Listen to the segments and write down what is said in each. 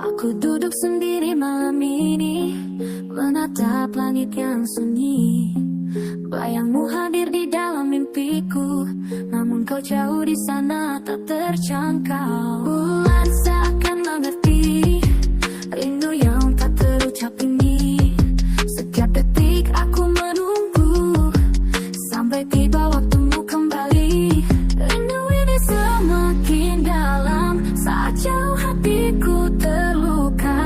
Aku duduk sendiri malam ini, menatap langit yang sunyi. Bayangmu hadir di dalam mimpiku, namun kau jauh di sana tak terjangkau. Bulan seakan mengerti rindu yang tak terucap ini. Setiap detik aku menunggu sampai tiba waktumu kembali. Rindu ini semakin dalam saat jauh hatiku terluka.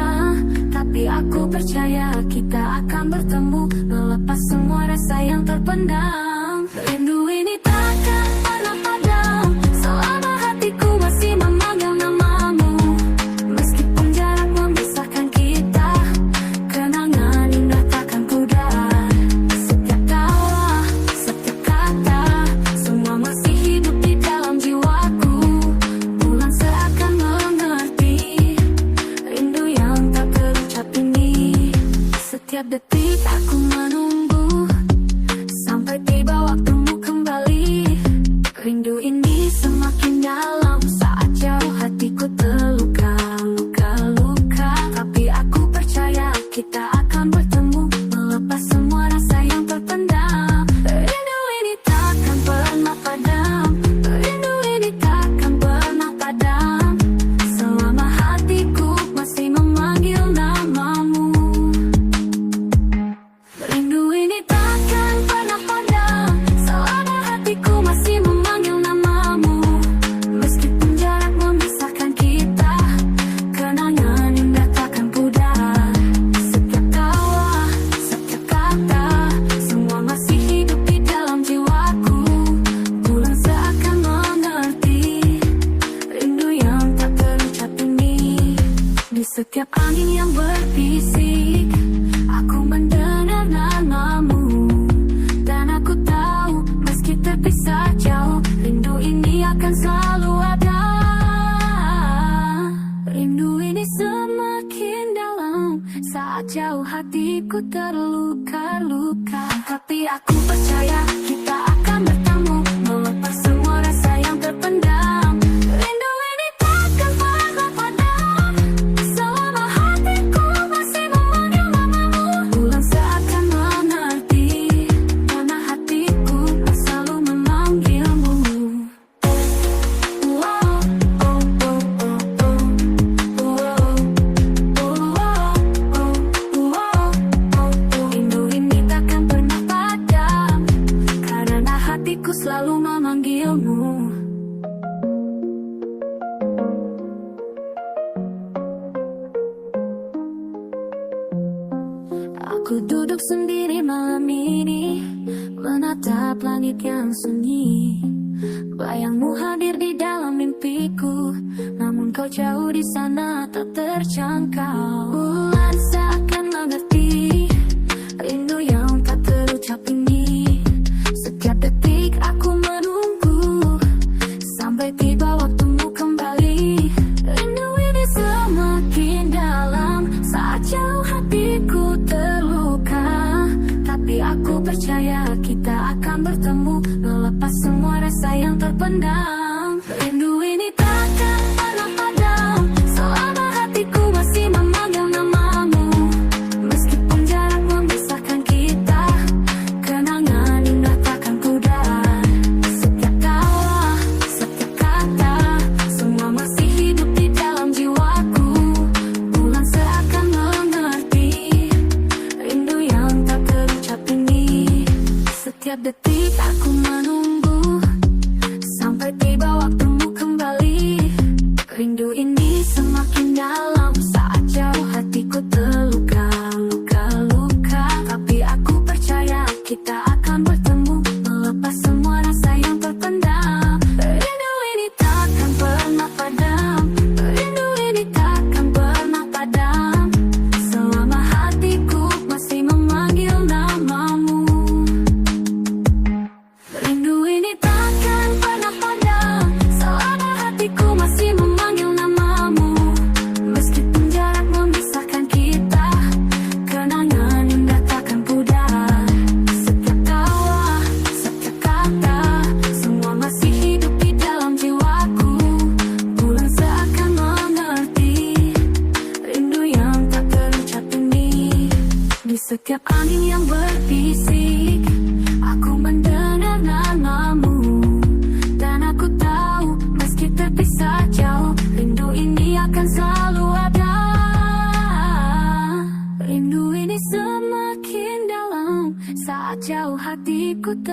Tapi aku percaya kita akan bertemu, melepas semua rasa yang terpendam. Rindu ini takkan pernah padam selama hatiku masih memanggil namamu. Meskipun jarak memisahkan kita, kenangan indah takkan pudar. Setiap tawa, setiap kata, semua masih hidup di dalam jiwaku. Bulan seakan mengerti rindu yang tak terucap ini. Setiap detik aku menunggu sampai tiba waktumu kembali. Rindu ini semakin dalam saat jauh hatiku terluka, luka-luka. Tapi aku percaya kita akan bertemu, melepas semua rasa yang terpendam. Rindu ini takkan pernah padam, rindu ini takkan pernah padam selama hatiku masih memanggil namamu. Rindu ini takkan pernah padam selama hatiku masih memanggil namamu. Meskipun jarak memisahkan kita, kenangan indah takkan pudar. Setiap tawa, setiap kata, semua masih hidup di dalam jiwaku. Bulan seakan mengerti rindu yang tak terucap ini. Di setiap angin yang berbisik, aku mendengar namamu. Dan aku tahu meski terpisah jauh, rindu ini akan selalu ada. Rindu ini semakin dalam saat jauh hatiku terluka-luka. Tapi aku percaya kita akan bertemu, melepas semua rasa yang terpendam. Rindu ini takkan pernah padam selama hatiku masih memanggil namamu. Bulan seakan mengerti karena hatiku selalu memanggilmu. Wow, oh, oh, oh, oh. Wow, wow, oh, wow, oh, oh. Rindu ini takkan pernah padam karena hatiku selalu memanggilmu. Aku duduk sendiri malam ini, menatap langit yang sunyi. Bayangmu hadir di dalam mimpiku, namun kau jauh di sana tak terjangkau. Bulan seakan mengerti rindu yang tak terucap ini. Setiap detik aku menunggu sampai tiba waktumu kembali. Rindu ini semakin dalam saat jauh hatiku terluka. Tapi aku percaya kita akan bertemu, melepas semua rasa yang terpendam. Rindu ini takkan pernah padam selama hatiku masih memanggil namamu. Meskipun jarak memisahkan kita, kenangan indah takkan pudar. Setiap tawa, setiap kata, semua masih hidup di dalam jiwaku. Bulan seakan mengerti rindu yang tak terucap ini. Setiap detik aku menunggu sampai tiba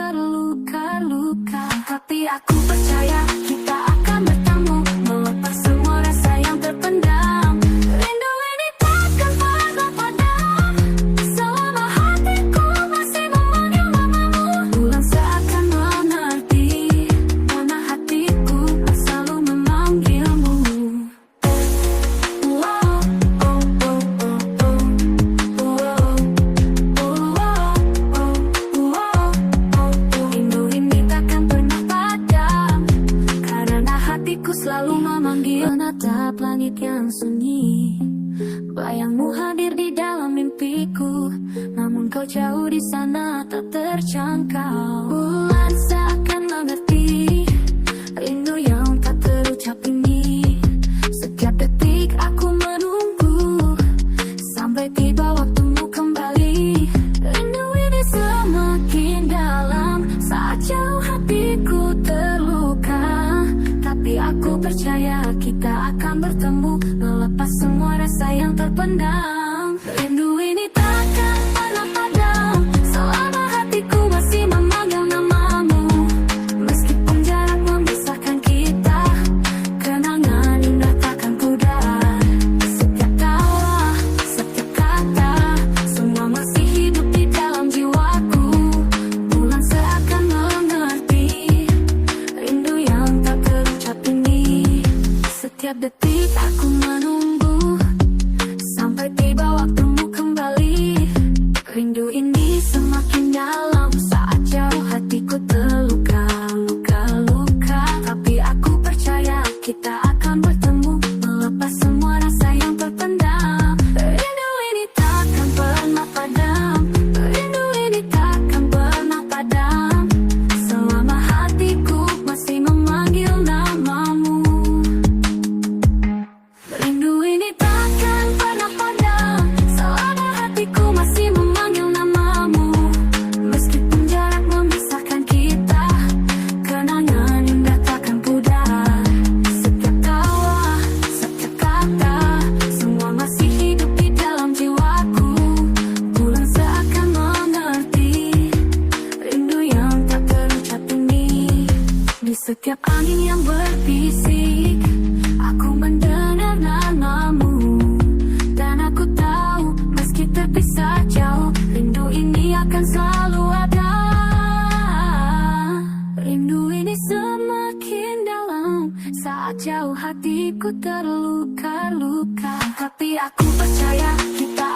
terluka-luka. Tapi aku percaya kita akan bertemu, melepas semua rasa yang terpendam. Rindu ini takkan pernah padam, selama hatiku masih memanggil namamu. Bulan seakan mengerti, karena hatiku selalu memanggilmu. Rindu ini takkan pernah padam, karena hatiku selalu memanggil. Menatap langit yang sunyi, bayangmu hadir di dalam mimpiku, namun kau jauh di sana tak terjangkau. Bulan seakan mengerti rindu yang tak terucap ini. Setiap detik aku menunggu sampai tiba waktumu kembali. Rindu ini semakin dalam saat jauh hatiku terluka. Tapi aku percaya kita akan bertemu, melepas semua rasa yang terpendam. Rindu ini takkan pernah padam, selama hatiku masih memanggil namamu. Meskipun jarak memisahkan kita, kenangan indah takkan pudar. Setiap tawa, setiap kata, semua masih hidup di dalam jiwaku. Bulan seakan mengerti rindu yang tak terucap ini. Setiap detik aku menunggu sampai tiba waktumu kembali. Rindu ini semakin dalam saat jauh hatiku terluka, luka-luka. Tapi aku percaya kita akan bertemu, melepas semua rasa yang terpendam. Rindu ini takkan pernah padam, rindu ini takkan pernah padam, selama hatiku masih memanggil namamu. Rindu ini takkan pernah padam, selama hatiku masih memanggil namamu. Meskipun jarak memisahkan kita, kenangan indah takkan pudar. Setiap tawa, setiap kata, semua masih hidup di dalam jiwaku. Bulan seakan mengerti rindu yang tak terucap ini. Di setiap angin yang berbisik, aku mendengar namamu. Dan aku tahu meski terpisah jauh, rindu ini akan selalu ada. Rindu ini semakin dalam saat jauh hatiku terluka-luka. Tapi aku percaya kita